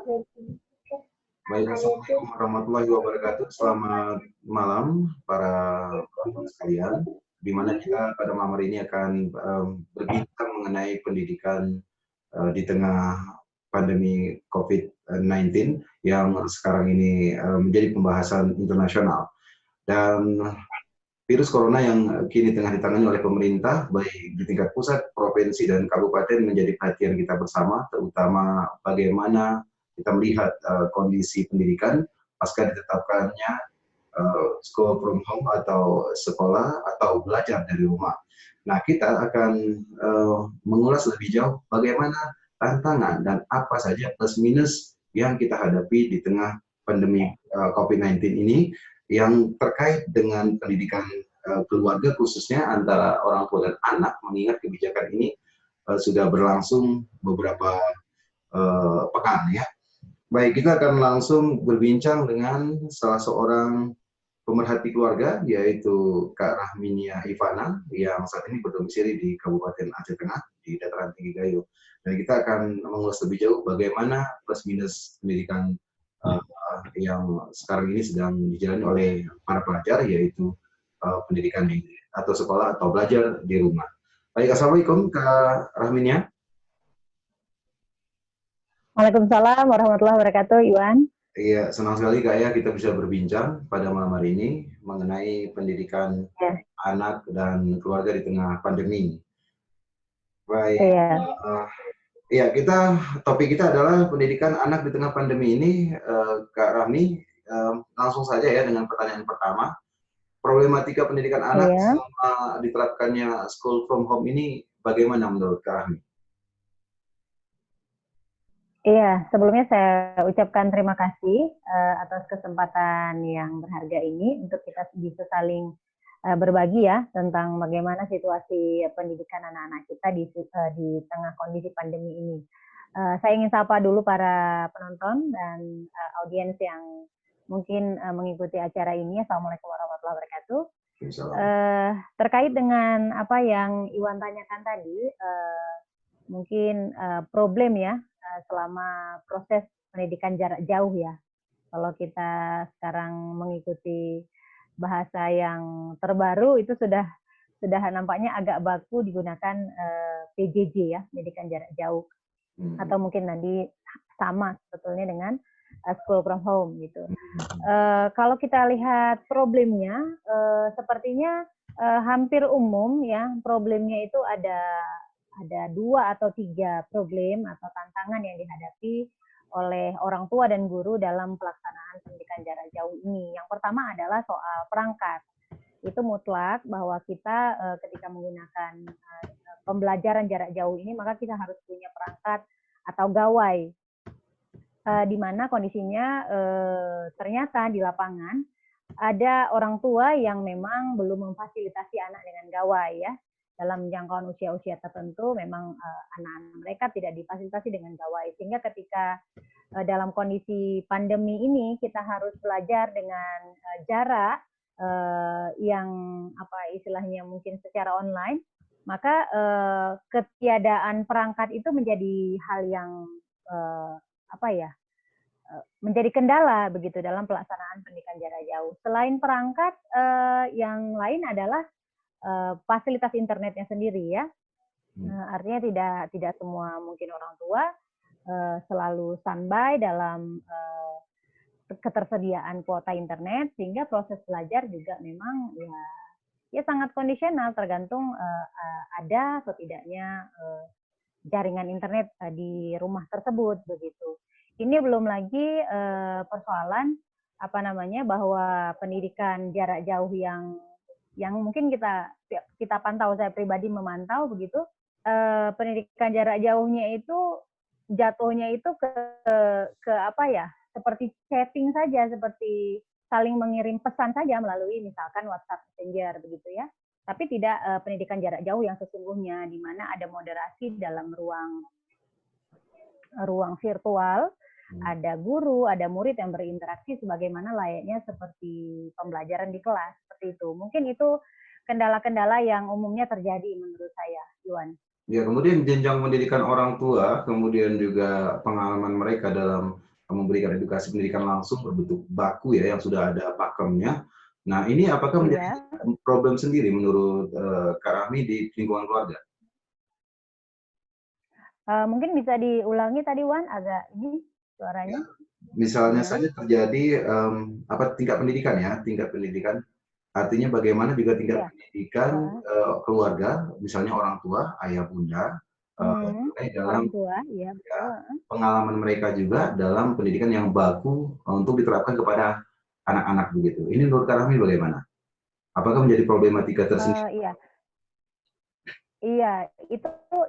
Baik, Assalamualaikum warahmatullahi wabarakatuh. Selamat malam para penonton sekalian, di mana kita pada malam hari ini akan berbincang mengenai pendidikan di tengah pandemi COVID-19 yang sekarang ini menjadi pembahasan internasional. Dan virus corona yang kini tengah ditangani oleh pemerintah, baik di tingkat pusat, provinsi, dan kabupaten menjadi perhatian kita bersama, terutama bagaimana kita melihat kondisi pendidikan pasca ditetapkannya school from home atau sekolah atau belajar dari rumah. Nah, kita akan mengulas lebih jauh bagaimana tantangan dan apa saja plus minus yang kita hadapi di tengah pandemi COVID-19 ini yang terkait dengan pendidikan keluarga khususnya antara orang tua dan anak, mengingat kebijakan ini sudah berlangsung beberapa pekan ya. Baik, kita akan langsung berbincang dengan salah seorang pemerhati keluarga, yaitu Kak Rahminia Ivana, yang saat ini berdomisili di Kabupaten Aceh Tengah, di Dataran Tinggi Gayo. Dan kita akan mengulas lebih jauh bagaimana plus minus pendidikan yang sekarang ini sedang dijalani oleh para pelajar, yaitu pendidikan atau sekolah atau belajar di rumah. Baik, Assalamualaikum Kak Rahminia. Waalaikumsalam warahmatullahi wabarakatuh, Iwan. Iya, senang sekali Kak ya kita bisa berbincang pada malam hari ini mengenai pendidikan anak dan keluarga di tengah pandemi. Baik, topik kita adalah pendidikan anak di tengah pandemi ini. Kak Rahmi, langsung saja ya dengan pertanyaan pertama. Problematika pendidikan anak selama diterapkannya school from home ini bagaimana menurut Kak Rahmi? Iya, sebelumnya saya ucapkan terima kasih atas kesempatan yang berharga ini untuk kita bisa saling berbagi ya tentang bagaimana situasi pendidikan anak-anak kita di tengah kondisi pandemi ini. Saya ingin sapa dulu para penonton dan audiens yang mungkin mengikuti acara ini. Assalamualaikum warahmatullahi wabarakatuh. Terkait dengan apa yang Iwan tanyakan tadi, mungkin problem ya selama proses pendidikan jarak jauh ya. Kalau kita sekarang mengikuti bahasa yang terbaru itu sudah nampaknya agak baku digunakan PJJ ya, pendidikan jarak jauh. Atau mungkin nanti sama sebetulnya dengan school from home gitu. Kalau kita lihat problemnya, sepertinya hampir umum ya, problemnya itu ada 2 atau 3 problem atau tantangan yang dihadapi oleh orang tua dan guru dalam pelaksanaan pendidikan jarak jauh ini. Yang pertama adalah soal perangkat. Itu mutlak bahwa kita ketika menggunakan pembelajaran jarak jauh ini, maka kita harus punya perangkat atau gawai. Di mana kondisinya ternyata di lapangan ada orang tua yang memang belum memfasilitasi anak dengan gawai ya. Dalam jangkauan usia-usia tertentu memang anak-anak mereka tidak difasilitasi dengan gawai, sehingga ketika dalam kondisi pandemi ini kita harus belajar dengan jarak yang apa istilahnya mungkin secara online, maka ketiadaan perangkat itu menjadi hal yang menjadi kendala begitu dalam pelaksanaan pendidikan jarak jauh. Selain perangkat, yang lain adalah fasilitas internetnya sendiri ya, artinya tidak semua mungkin orang tua selalu standby dalam ketersediaan kuota internet, sehingga proses belajar juga memang ya sangat kondisional tergantung ada atau tidaknya jaringan internet di rumah tersebut begitu. Ini belum lagi persoalan bahwa pendidikan jarak jauh yang mungkin kita pantau, saya pribadi memantau begitu, pendidikan jarak jauhnya itu jatuhnya itu ke seperti chatting saja, seperti saling mengirim pesan saja melalui misalkan WhatsApp Messenger begitu ya. Tapi tidak pendidikan jarak jauh yang sesungguhnya, di mana ada moderasi dalam ruang virtual, ada guru, ada murid yang berinteraksi sebagaimana layaknya seperti pembelajaran di kelas, seperti itu. Mungkin itu kendala-kendala yang umumnya terjadi menurut saya, Iwan. Ya, kemudian jenjang pendidikan orang tua, kemudian juga pengalaman mereka dalam memberikan edukasi pendidikan langsung berbentuk baku ya, yang sudah ada pakemnya. Nah, ini apakah menjadi Iya. problem sendiri menurut Kak Rahmi di lingkungan keluarga? Mungkin bisa diulangi tadi Wan, agak ini Ya, suaranya misalnya gimana? saja terjadi tingkat pendidikan ya, tingkat pendidikan. Artinya bagaimana juga tingkat Iya. pendidikan Heeh. keluarga, misalnya orang tua, ayah bunda, terkait dalam Orang tua, iya ya, betul, heeh. pengalaman mereka juga dalam pendidikan yang baku untuk diterapkan kepada anak-anak begitu. Ini menurut Kak Rahmi bagaimana? Apakah menjadi problematika tersendiri? Iya. Iya,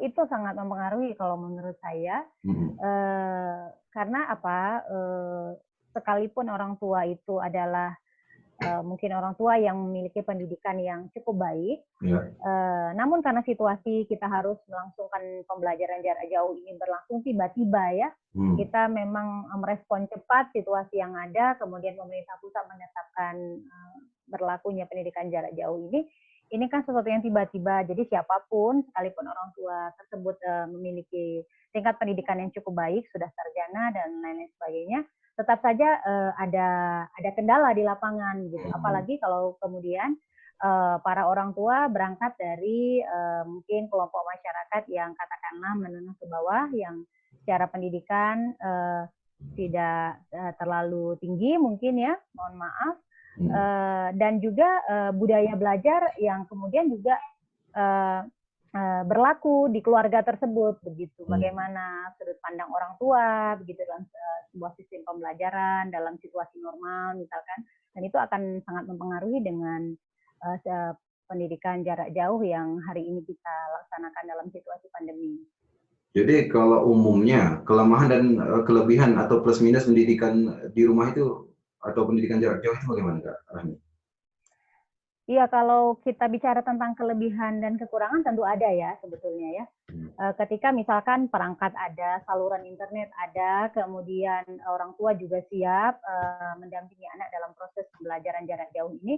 itu sangat mempengaruhi kalau menurut saya, Mhm, karena apa, sekalipun orang tua itu adalah, mungkin orang tua yang memiliki pendidikan yang cukup baik, ya, namun karena situasi kita harus melangsungkan pembelajaran jarak jauh ini berlangsung tiba-tiba ya, hmm, kita memang merespon cepat situasi yang ada, kemudian pemerintah pusat menetapkan berlakunya pendidikan jarak jauh ini kan sesuatu yang tiba-tiba. Jadi siapapun, sekalipun orang tua tersebut memiliki tingkat pendidikan yang cukup baik, sudah sarjana dan lain-lain sebagainya, tetap saja ada kendala di lapangan gitu. hmm, Apalagi kalau kemudian para orang tua berangkat dari mungkin kelompok masyarakat yang katakanlah menengah ke bawah, yang secara pendidikan tidak terlalu tinggi mungkin ya, mohon maaf, hmm, dan juga budaya belajar yang kemudian juga berlaku di keluarga tersebut begitu. hmm. Bagaimana sudut pandang orang tua begitu dalam sebuah sistem pembelajaran dalam situasi normal misalkan, dan itu akan sangat mempengaruhi dengan pendidikan jarak jauh yang hari ini kita laksanakan dalam situasi pandemi. Jadi kalau umumnya kelemahan dan kelebihan atau plus minus pendidikan di rumah itu atau pendidikan jarak jauh itu bagaimana Kak Rahmi? Iya, kalau kita bicara tentang kelebihan dan kekurangan tentu ada ya sebetulnya ya. Hmm, Ketika misalkan perangkat ada, saluran internet ada, kemudian orang tua juga siap mendampingi anak dalam proses pembelajaran jarak jauh ini,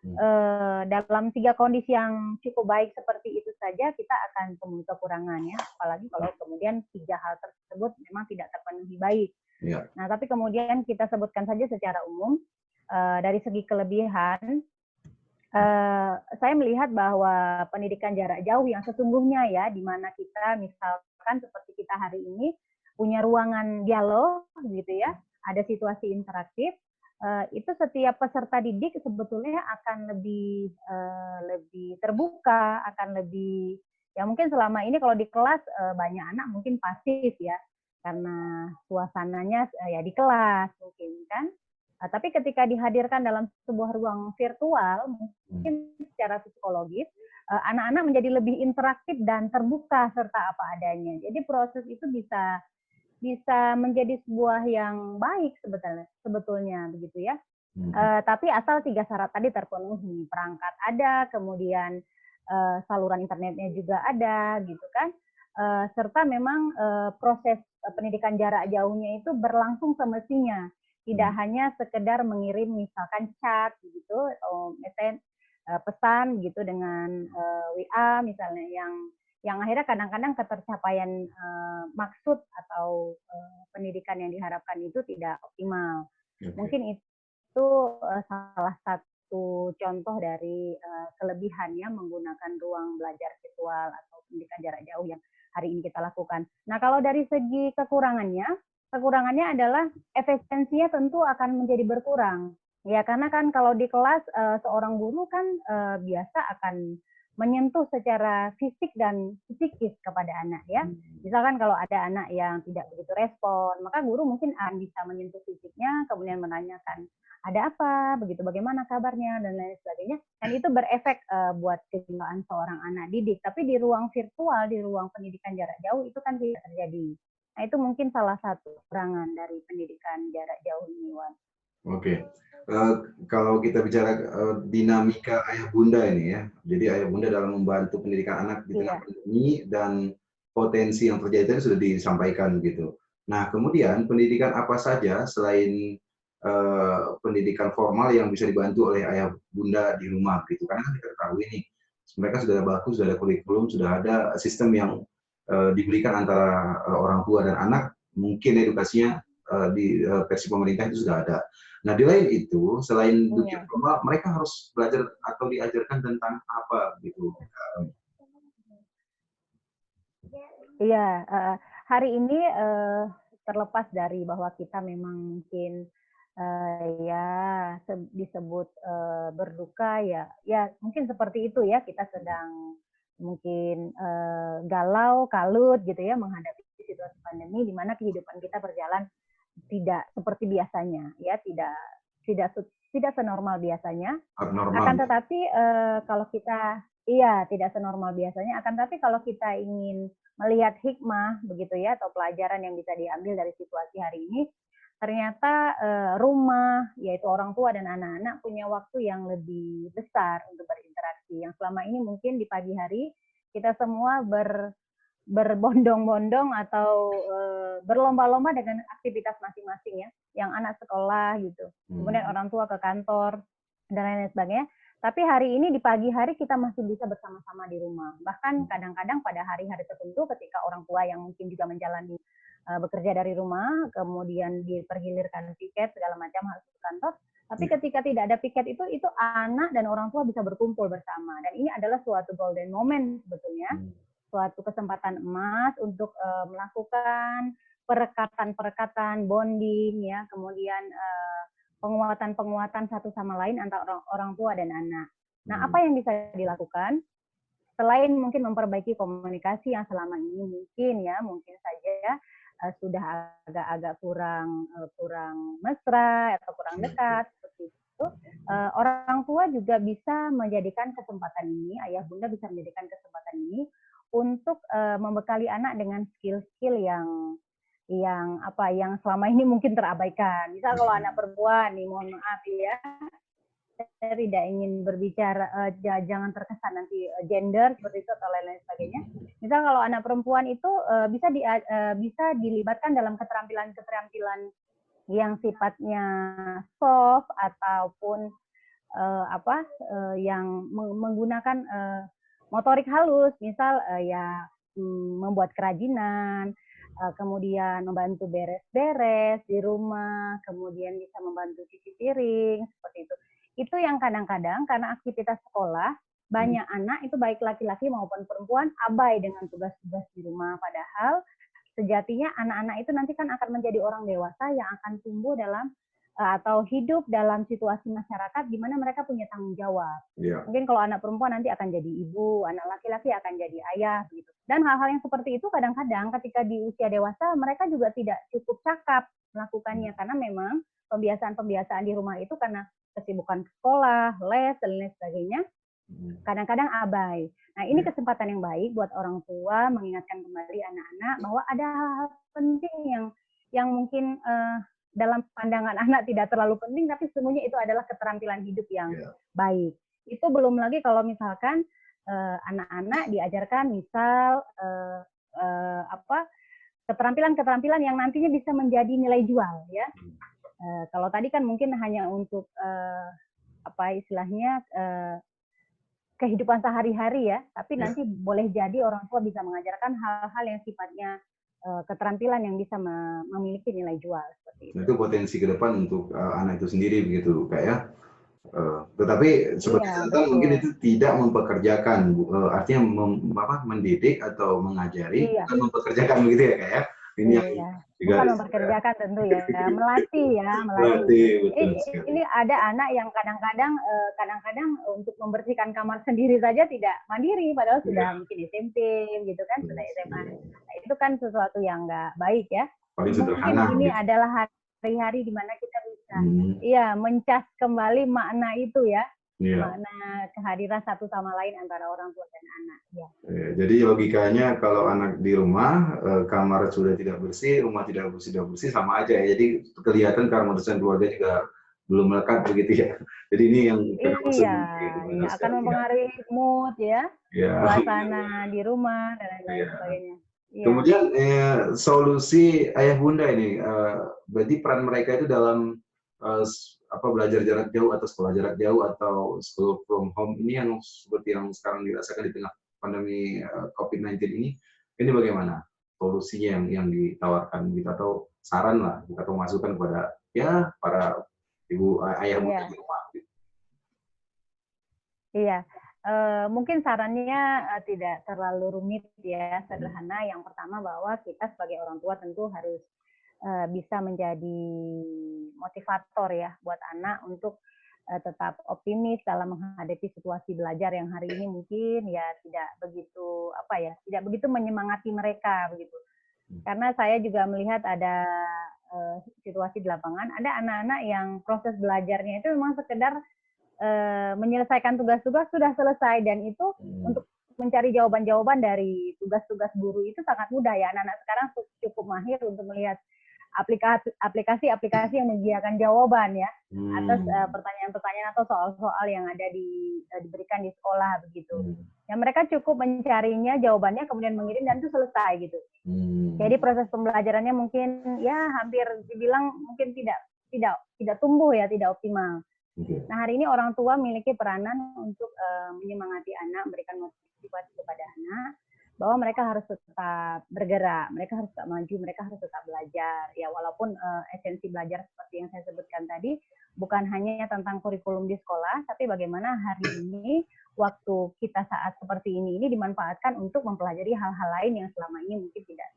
hmm, dalam 3 kondisi yang cukup baik seperti itu saja kita akan temui kekurangan ya. Apalagi kalau kemudian 3 hal tersebut memang tidak terpenuhi baik. ya, Nah, tapi kemudian kita sebutkan saja secara umum, dari segi kelebihan, saya melihat bahwa pendidikan jarak jauh yang sesungguhnya ya, di mana kita misalkan seperti kita hari ini punya ruangan dialog gitu ya, ada situasi interaktif, itu setiap peserta didik sebetulnya akan lebih terbuka, akan lebih ya mungkin selama ini kalau di kelas banyak anak mungkin pasif ya, karena suasananya ya di kelas mungkin kan. Tapi ketika dihadirkan dalam sebuah ruang virtual, hmm, mungkin secara psikologis, anak-anak menjadi lebih interaktif dan terbuka serta apa adanya. Jadi proses itu bisa bisa menjadi sebuah yang baik sebetulnya begitu ya. hmm, Tapi asal 3 syarat tadi terpenuhi, perangkat ada, kemudian saluran internetnya juga ada gitu kan. Serta memang proses pendidikan jarak jauhnya itu berlangsung semestinya, tidak hmm, hanya sekedar mengirim misalkan chat gitu, pesan gitu dengan WA misalnya, yang akhirnya kadang-kadang ketercapaian maksud atau pendidikan yang diharapkan itu tidak optimal. oke. Mungkin itu salah satu contoh dari kelebihannya menggunakan ruang belajar virtual atau pendidikan jarak jauh yang hari ini kita lakukan. Nah, kalau dari segi kekurangannya adalah efisiensinya tentu akan menjadi berkurang. Ya, karena kan kalau di kelas seorang guru kan biasa akan menyentuh secara fisik dan psikis kepada anak ya. Misalkan kalau ada anak yang tidak begitu respon, maka guru mungkin akan bisa menyentuh fisiknya, kemudian menanyakan ada apa, begitu bagaimana kabarnya dan lain sebagainya. Dan itu berefek buat kejiwaan seorang anak didik. Tapi di ruang virtual, di ruang pendidikan jarak jauh itu kan tidak terjadi. Nah, itu mungkin salah satu kekurangan dari pendidikan jarak jauh ini, Wan. Oke. Eh, Kalau kita bicara dinamika ayah bunda ini ya, jadi ayah bunda dalam membantu pendidikan anak di tengah Iya. pandemi dan potensi yang terjadi tadi sudah disampaikan gitu. Nah, kemudian pendidikan apa saja selain pendidikan formal yang bisa dibantu oleh ayah bunda di rumah gitu? Karena kan kita ketahui nih, mereka sudah ada baku, sudah ada kurikulum, sudah ada sistem yang diberikan antara orang tua dan anak, mungkin edukasinya versi pemerintah itu sudah ada. Nah, di lain itu, selain dunia formal, mereka harus belajar atau diajarkan tentang apa gitu. Iya, hari ini terlepas dari bahwa kita memang mungkin ya disebut berduka ya, ya mungkin seperti itu ya, kita sedang mungkin galau, kalut gitu ya menghadapi situasi pandemi di mana kehidupan kita berjalan tidak seperti biasanya ya, tidak senormal biasanya. Abnormal. Akan tetapi kalau kita tidak senormal biasanya, akan tetapi kalau kita ingin melihat hikmah begitu ya, atau pelajaran yang bisa diambil dari situasi hari ini, ternyata rumah, yaitu orang tua dan anak-anak punya waktu yang lebih besar untuk berinteraksi. Yang selama ini mungkin di pagi hari kita semua berbondong-bondong atau berlomba-lomba dengan aktivitas masing-masing ya, yang anak sekolah gitu, kemudian orang tua ke kantor dan lain-lain sebagainya. Tapi hari ini di pagi hari kita masih bisa bersama-sama di rumah. Bahkan kadang-kadang pada hari-hari tertentu ketika orang tua yang mungkin juga menjalani bekerja dari rumah, kemudian dipergilirkan piket segala macam harus ke kantor. Tapi ketika tidak ada piket itu anak dan orang tua bisa berkumpul bersama. Dan ini adalah suatu golden moment sebetulnya, suatu kesempatan emas untuk melakukan perekatan-perekatan, bonding ya, kemudian penguatan-penguatan satu sama lain antara orang tua dan anak. Nah, apa yang bisa dilakukan? Selain mungkin memperbaiki komunikasi yang selama ini mungkin saja sudah agak-agak kurang mesra atau kurang dekat seperti itu. Orang tua juga bisa menjadikan kesempatan ini, ayah bunda bisa menjadikan kesempatan ini untuk membekali anak dengan skill-skill yang selama ini mungkin terabaikan. Misal kalau anak perempuan nih, mohon maaf ya, saya tidak ingin berbicara, jangan terkesan nanti gender seperti itu atau lain-lain sebagainya. Misal kalau anak perempuan itu bisa dilibatkan dalam keterampilan-keterampilan yang sifatnya soft ataupun yang menggunakan motorik halus, misal membuat kerajinan, kemudian membantu beres-beres di rumah, kemudian bisa membantu cuci piring, seperti itu. Itu yang kadang-kadang karena aktivitas sekolah, banyak anak itu baik laki-laki maupun perempuan abai dengan tugas-tugas di rumah. Padahal sejatinya anak-anak itu nanti kan akan menjadi orang dewasa yang akan tumbuh dalam atau hidup dalam situasi masyarakat di mana mereka punya tanggung jawab. Yeah. Mungkin kalau anak perempuan nanti akan jadi ibu, anak laki-laki akan jadi ayah, gitu. Dan hal-hal yang seperti itu kadang-kadang ketika di usia dewasa mereka juga tidak cukup cakap melakukannya karena memang pembiasaan-pembiasaan di rumah itu karena kesibukan sekolah, les, dan lain sebagainya, kadang-kadang abai. Nah, ini kesempatan yang baik buat orang tua mengingatkan kembali anak-anak bahwa ada hal-hal penting yang mungkin dalam pandangan anak tidak terlalu penting, tapi semuanya itu adalah keterampilan hidup yang baik. Itu belum lagi kalau misalkan anak-anak diajarkan misal keterampilan-keterampilan yang nantinya bisa menjadi nilai jual ya. Kalau tadi kan mungkin hanya untuk kehidupan sehari-hari ya, tapi nanti boleh jadi orang tua bisa mengajarkan hal-hal yang sifatnya keterampilan yang bisa memiliki nilai jual seperti itu. Itu potensi ke depan untuk anak itu sendiri begitu Kak ya. Tetapi seperti catatan mungkin itu tidak mempekerjakan, artinya mendidik atau mengajari, bukan mempekerjakan begitu ya Kak ya. Ini bukan mempekerjakan tentu ya, melatih. Ini ada anak yang kadang-kadang untuk membersihkan kamar sendiri saja tidak mandiri, padahal sudah mungkin SMP gitu kan, sudah SMA. Nah, itu kan sesuatu yang nggak baik ya. Mungkin ini adalah hari-hari di mana kita bisa mencas kembali makna itu ya. Makna kehadiran satu sama lain antara orang tua dan anak. Jadi logikanya kalau anak di rumah, kamar sudah tidak bersih, rumah tidak bersih sama aja ya. Jadi kelihatan keharmonisan keluarga juga belum melekat begitu ya. Jadi ini yang akan mempengaruhi mood ya, suasana di rumah dan lain sebagainya. Kemudian solusi ayah bunda ini, berarti peran mereka itu dalam belajar jarak jauh atau sekolah jarak jauh atau school from home ini yang seperti yang sekarang dirasakan di tengah pandemi COVID-19 ini bagaimana solusinya yang ditawarkan gitu, atau saran lah atau masukan kepada ya para ibu ayah muda Iya, di rumah. iya. Mungkin sarannya tidak terlalu rumit ya, sederhana. Yang pertama bahwa kita sebagai orang tua tentu harus bisa menjadi motivator ya buat anak untuk tetap optimis dalam menghadapi situasi belajar yang hari ini mungkin ya tidak begitu tidak begitu menyemangati mereka begitu. Karena saya juga melihat ada situasi di lapangan, ada anak-anak yang proses belajarnya itu memang sekedar menyelesaikan tugas-tugas sudah selesai, dan itu untuk mencari jawaban-jawaban dari tugas-tugas guru itu sangat mudah ya. Anak-anak sekarang cukup mahir untuk melihat aplikasi-aplikasi yang menyediakan jawaban ya atas pertanyaan-pertanyaan atau soal-soal yang ada diberikan di sekolah begitu. Ya mereka cukup mencarinya jawabannya kemudian mengirim dan itu selesai gitu. Jadi proses pembelajarannya mungkin ya hampir dibilang mungkin tidak tumbuh ya, tidak optimal. Nah hari ini orang tua memiliki peranan untuk menyemangati anak, memberikan motivasi kepada anak bahwa mereka harus tetap bergerak, mereka harus tetap maju, mereka harus tetap belajar. Ya walaupun esensi belajar seperti yang saya sebutkan tadi bukan hanya tentang kurikulum di sekolah, tapi bagaimana hari ini waktu kita saat seperti ini dimanfaatkan untuk mempelajari hal-hal lain yang selama ini mungkin tidak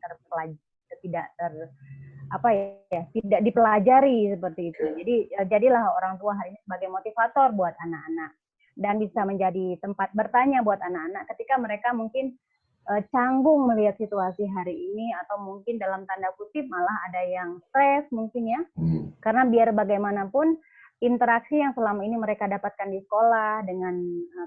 dipelajari seperti itu. Jadi jadilah orang tua hari ini sebagai motivator buat anak-anak dan bisa menjadi tempat bertanya buat anak-anak ketika mereka mungkin canggung melihat situasi hari ini atau mungkin dalam tanda kutip malah ada yang stres mungkin ya. Karena biar bagaimanapun interaksi yang selama ini mereka dapatkan di sekolah dengan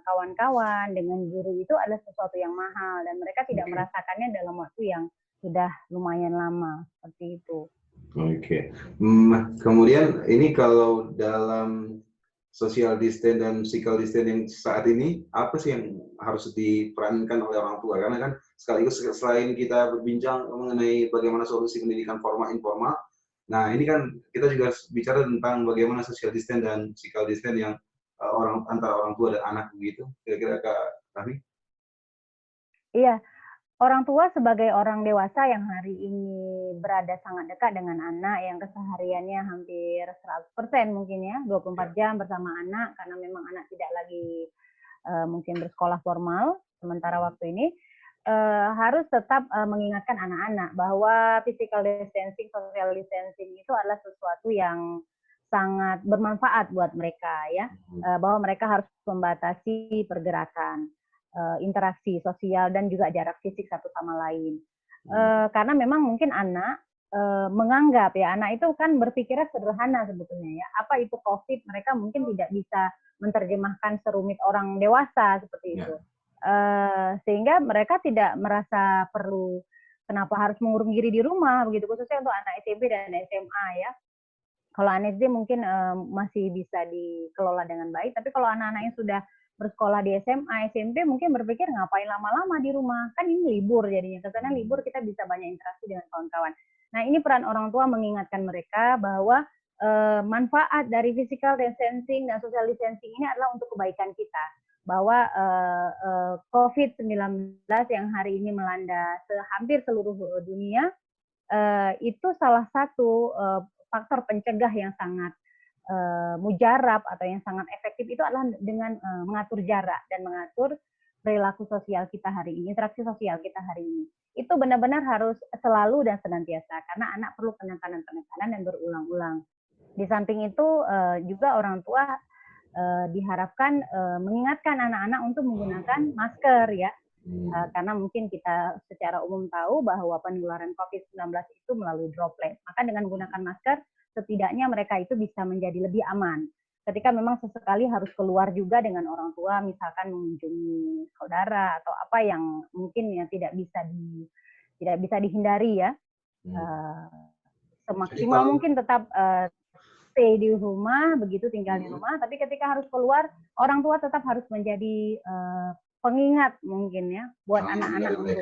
kawan-kawan, dengan guru itu adalah sesuatu yang mahal dan mereka tidak merasakannya dalam waktu yang sudah lumayan lama seperti itu. Oke. Kemudian ini kalau dalam social distance dan physical distancing saat ini, apa sih yang harus diperankan oleh orang tua? Karena kan sekaligus selain kita berbincang mengenai bagaimana solusi pendidikan formal informal, nah ini kan kita juga bicara tentang bagaimana social distance dan physical distance yang antara orang tua dan anak begitu. Kira-kira Kak Rami? Iya. Orang tua sebagai orang dewasa yang hari ini berada sangat dekat dengan anak, yang kesehariannya hampir 100% mungkin ya, 24 jam bersama anak, karena memang anak tidak lagi mungkin bersekolah formal sementara waktu ini, harus tetap mengingatkan anak-anak bahwa physical distancing, social distancing itu adalah sesuatu yang sangat bermanfaat buat mereka ya, bahwa mereka harus membatasi pergerakan, interaksi sosial dan juga jarak fisik satu sama lain. Karena memang mungkin anak menganggap ya, anak itu kan berpikirnya sederhana sebetulnya ya. Apa itu COVID? Mereka mungkin tidak bisa menerjemahkan serumit orang dewasa seperti itu. Sehingga mereka tidak merasa perlu kenapa harus mengurung diri di rumah begitu, khususnya untuk anak SMP dan SMA ya. Kalau anak SD mungkin masih bisa dikelola dengan baik, tapi kalau anak-anak yang sudah bersekolah di SMA, SMP mungkin berpikir ngapain lama-lama di rumah, kan ini libur jadinya, karena libur kita bisa banyak interaksi dengan kawan-kawan. Nah ini peran orang tua mengingatkan mereka bahwa manfaat dari physical distancing dan social distancing ini adalah untuk kebaikan kita, bahwa COVID-19 yang hari ini melanda hampir seluruh dunia itu salah satu faktor pencegah yang sangat mujarab atau yang sangat efektif itu adalah dengan mengatur jarak dan mengatur perilaku sosial kita hari ini, interaksi sosial kita hari ini. Itu benar-benar harus selalu dan senantiasa, karena anak perlu penekanan-penekanan dan berulang-ulang. Di samping itu juga orang tua diharapkan mengingatkan anak-anak untuk menggunakan masker ya, karena mungkin kita secara umum tahu bahwa penularan COVID-19 itu melalui droplet. Maka dengan menggunakan masker, setidaknya mereka itu bisa menjadi lebih aman. Ketika memang sesekali harus keluar juga dengan orang tua, misalkan mengunjungi saudara atau apa yang mungkin yang tidak bisa dihindari ya. Semaksimal mungkin tetap stay di rumah, begitu tinggal di rumah. Tapi ketika harus keluar, orang tua tetap harus menjadi pengingat mungkin ya buat anak-anak untuk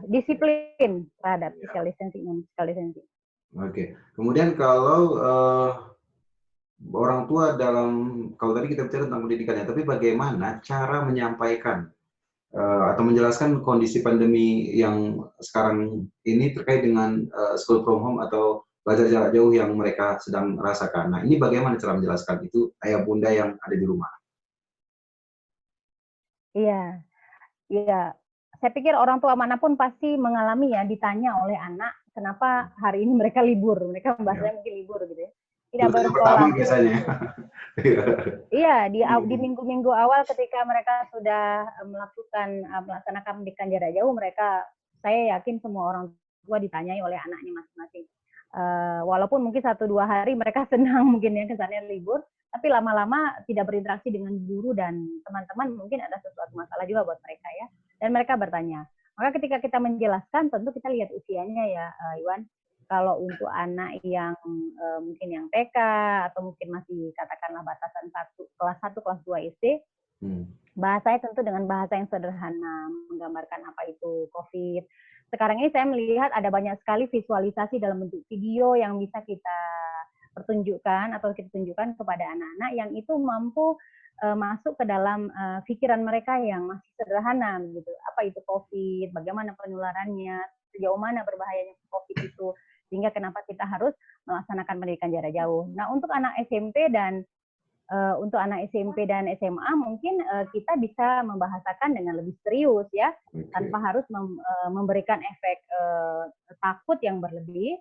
disiplin terhadap physical distancing dan physical distancing. Oke, kemudian kalau orang tua kalau tadi kita bicara tentang pendidikannya, tapi bagaimana cara menyampaikan atau menjelaskan kondisi pandemi yang sekarang ini terkait dengan school from home atau belajar jarak jauh yang mereka sedang rasakan. Nah, ini bagaimana cara menjelaskan itu ayah bunda yang ada di rumah? Iya, iya. Saya pikir orang tua manapun pasti mengalami ya, ditanya oleh anak, kenapa hari ini mereka libur, mereka Ya. bahasanya mungkin libur gitu ya, tidak Terutama pertama bersekolah biasanya. gitu. Iya. Iya, di minggu-minggu awal ketika mereka sudah melaksanakan pendidikan jarak jauh, saya yakin semua orang tua ditanyai oleh anaknya masing-masing. Walaupun mungkin 1-2 hari mereka senang mungkin ya kesannya libur, tapi lama-lama tidak berinteraksi dengan guru dan teman-teman, mungkin ada sesuatu masalah juga buat mereka ya. Dan mereka bertanya. Maka ketika kita menjelaskan, tentu kita lihat usianya ya, Iwan. Kalau untuk anak yang mungkin yang TK atau mungkin masih katakanlah batasan kelas 1, kelas 2 SD, bahasanya tentu dengan bahasa yang sederhana, menggambarkan apa itu COVID. Sekarang ini saya melihat ada banyak sekali visualisasi dalam bentuk video yang bisa kita pertunjukkan atau kita tunjukkan kepada anak-anak yang itu mampu masuk ke dalam pikiran mereka yang masih sederhana gitu. Apa itu COVID, bagaimana penularannya, sejauh mana berbahayanya COVID itu, sehingga kenapa kita harus melaksanakan pendidikan jarak jauh. Nah, untuk anak SMP dan SMA mungkin kita bisa membahasakan dengan lebih serius ya, tanpa harus memberikan efek takut yang berlebih.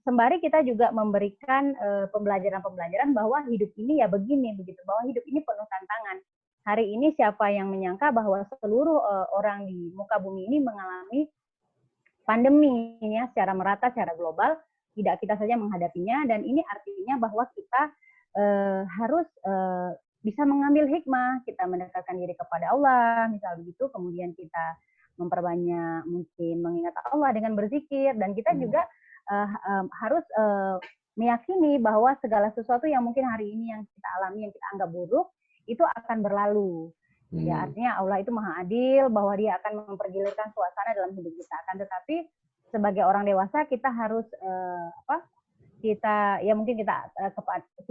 Sembari kita juga memberikan pembelajaran-pembelajaran bahwa hidup ini ya begini, begitu, bahwa hidup ini penuh tantangan. Hari ini siapa yang menyangka bahwa seluruh orang di muka bumi ini mengalami pandemi ya, secara merata, secara global, tidak kita saja menghadapinya, dan ini artinya bahwa kita harus bisa mengambil hikmah, kita mendekatkan diri kepada Allah, misal begitu, kemudian kita memperbanyak mungkin mengingat Allah dengan berzikir, dan kita juga harus meyakini bahwa segala sesuatu yang mungkin hari ini yang kita alami, yang kita anggap buruk, itu akan berlalu. Ya, artinya Allah itu maha adil, bahwa dia akan mempergilirkan suasana dalam hidup kita. Akan tetapi sebagai orang dewasa kita harus kita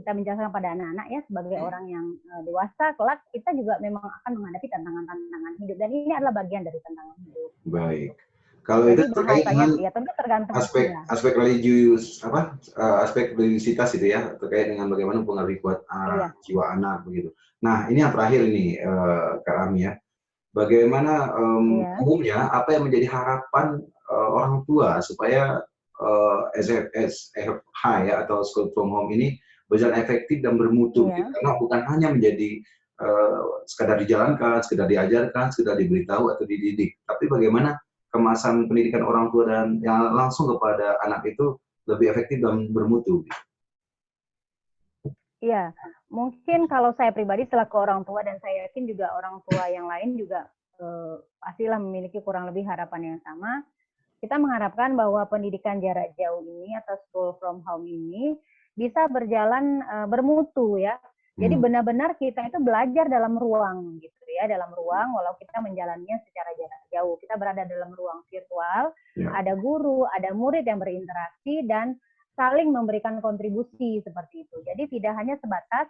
menjelaskan pada anak-anak ya, sebagai orang yang dewasa, kelak kita juga memang akan menghadapi tantangan-tantangan hidup, dan ini adalah bagian dari tantangan hidup. Baik. Kalau jadi itu terkait dengan ya tentu tergantung aspek religius aspek religiusitas itu ya, terkait dengan bagaimana mempengaruhi jiwa anak begitu. Nah, ini yang terakhir ini Kak Ami ya. Bagaimana umumnya apa yang menjadi harapan orang tua supaya SFH ya, atau school from home ini berjalan efektif dan bermutu gitu. Karena bukan hanya menjadi sekadar dijalankan, sekadar diajarkan, sekadar diberitahu atau dididik, tapi bagaimana kemasan pendidikan orang tua dan yang langsung kepada anak itu lebih efektif dan bermutu. Iya, mungkin kalau saya pribadi selaku orang tua, dan saya yakin juga orang tua yang lain juga pastilah memiliki kurang lebih harapan yang sama. Kita mengharapkan bahwa pendidikan jarak jauh ini atau school from home ini bisa berjalan bermutu ya. Jadi benar-benar kita itu belajar dalam ruang gitu ya, dalam ruang, walau kita menjalannya secara jarak jauh. Kita berada dalam ruang virtual, ada guru, ada murid yang berinteraksi dan saling memberikan kontribusi seperti itu. Jadi tidak hanya sebatas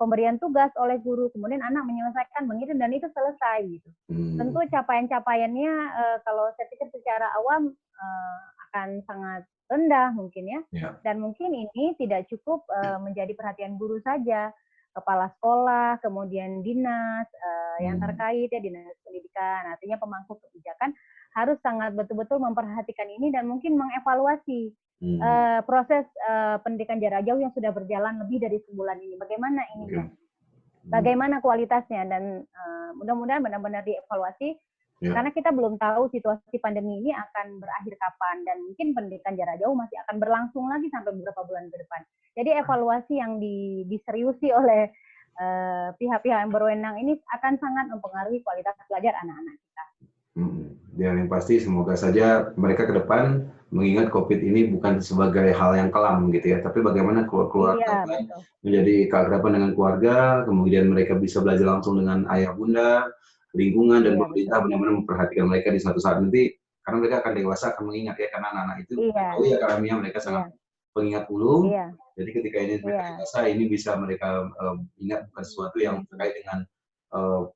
pemberian tugas oleh guru, kemudian anak menyelesaikan mengirim dan itu selesai gitu. Tentu capaian-capaiannya kalau saya pikir secara awam akan sangat rendah mungkin ya. Dan mungkin ini tidak cukup menjadi perhatian guru saja, kepala sekolah, kemudian dinas yang terkait ya, dinas pendidikan, artinya pemangku kebijakan harus sangat betul-betul memperhatikan ini dan mungkin mengevaluasi proses pendidikan jarak jauh yang sudah berjalan lebih dari sebulan ini. Bagaimana ininya? Bagaimana kualitasnya, dan mudah-mudahan benar-benar dievaluasi. Karena kita belum tahu situasi pandemi ini akan berakhir kapan, dan mungkin pendidikan jarak jauh masih akan berlangsung lagi sampai beberapa bulan ke depan. Jadi evaluasi yang diseriusi oleh pihak-pihak yang berwenang ini akan sangat mempengaruhi kualitas belajar anak-anak kita. Dan yang pasti semoga saja mereka ke depan mengingat COVID ini bukan sebagai hal yang kelam gitu ya, tapi bagaimana keluarga menjadi keakraban dengan keluarga, kemudian mereka bisa belajar langsung dengan ayah bunda, lingkungan dan pemerintah benar-benar memperhatikan mereka di suatu saat nanti, karena mereka akan dewasa, akan mengingat ya, karena anak-anak itu tahu ya karena mereka sangat pengingat ulung. Jadi ketika ini mereka dewasa, ini bisa mereka ingat bukan sesuatu yang terkait dengan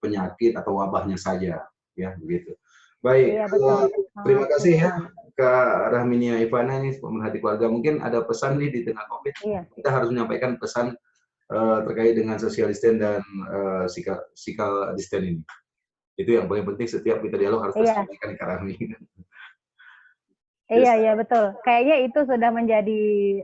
penyakit atau wabahnya saja, ya begitu. Baik, Iya, betul. terima kasih ya Setuju. Kak Rahminia Ivana, ini pemerhati keluarga. Mungkin ada pesan nih di tengah COVID, Iya. kita harus menyampaikan pesan terkait dengan social distance dan physical distance ini. Itu yang paling penting setiap kita dialog harus Iya. disampaikan Kak Rahmi. Iya, iya betul. Kayaknya itu sudah menjadi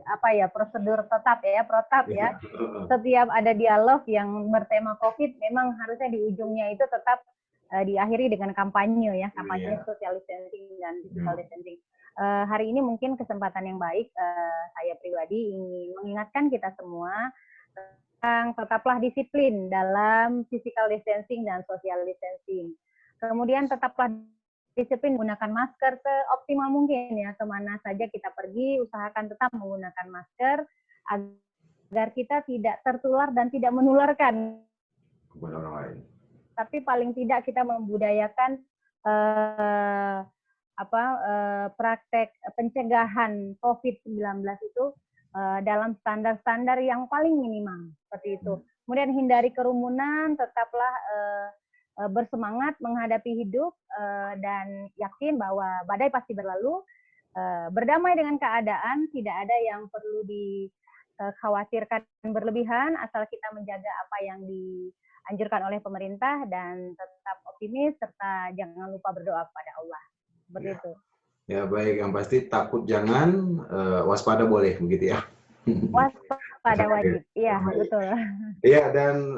apa ya, prosedur tetap ya, protap ya. Setiap ada dialog yang bertema COVID, memang harusnya di ujungnya itu tetap diakhiri dengan kampanye ya, kampanye social distancing dan physical distancing. Hari ini mungkin kesempatan yang baik, saya pribadi ingin mengingatkan kita semua tentang tetaplah disiplin dalam physical distancing dan social distancing. Kemudian tetaplah disiplin menggunakan masker seoptimal mungkin ya, kemana saja kita pergi, usahakan tetap menggunakan masker agar kita tidak tertular dan tidak menularkan kepada orang lain. Tapi paling tidak kita membudayakan praktek pencegahan COVID-19 itu dalam standar-standar yang paling minimal seperti itu. Kemudian hindari kerumunan, tetaplah bersemangat menghadapi hidup dan yakin bahwa badai pasti berlalu. Berdamai dengan keadaan, tidak ada yang perlu dikhawatirkan berlebihan, asal kita menjaga apa yang dianjurkan oleh pemerintah dan tetap optimis serta jangan lupa berdoa kepada Allah. Seperti itu. Ya baik, yang pasti takut jangan, waspada boleh begitu ya. Waspada wajib, iya betul. Iya, dan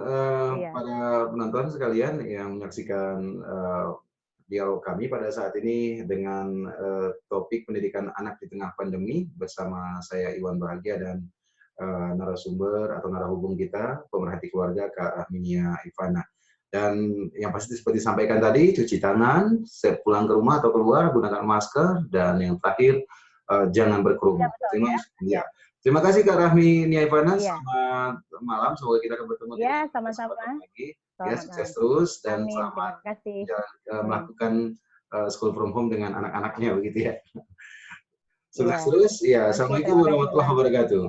para penonton sekalian yang menyaksikan dialog kami pada saat ini dengan topik pendidikan anak di tengah pandemi bersama saya Iwan Bahagia dan narasumber atau narahubung kita, pemerhati keluarga Kak Rahminia Ivana. Dan yang pasti seperti disampaikan tadi, cuci tangan, pulang ke rumah atau keluar, gunakan masker, dan yang terakhir, jangan berkerumun. Terima kasih Kak Rahminia Ivana, selamat malam, semoga kita akan bertemu ya, sama-sama lagi. Ya, sukses terus, dan selamat melakukan school from home dengan anak-anaknya, begitu ya. Sukses terus, ya. Assalamualaikum warahmatullahi wabarakatuh.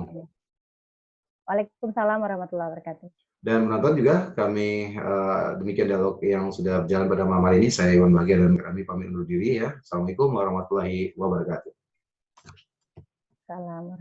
Waalaikumsalam warahmatullahi wabarakatuh. Dan menonton juga kami demikian dialog yang sudah berjalan pada malam hari ini. Saya Iwan Bahagia dan kami pamit undur diri ya. Assalamualaikum warahmatullahi wabarakatuh. Salam.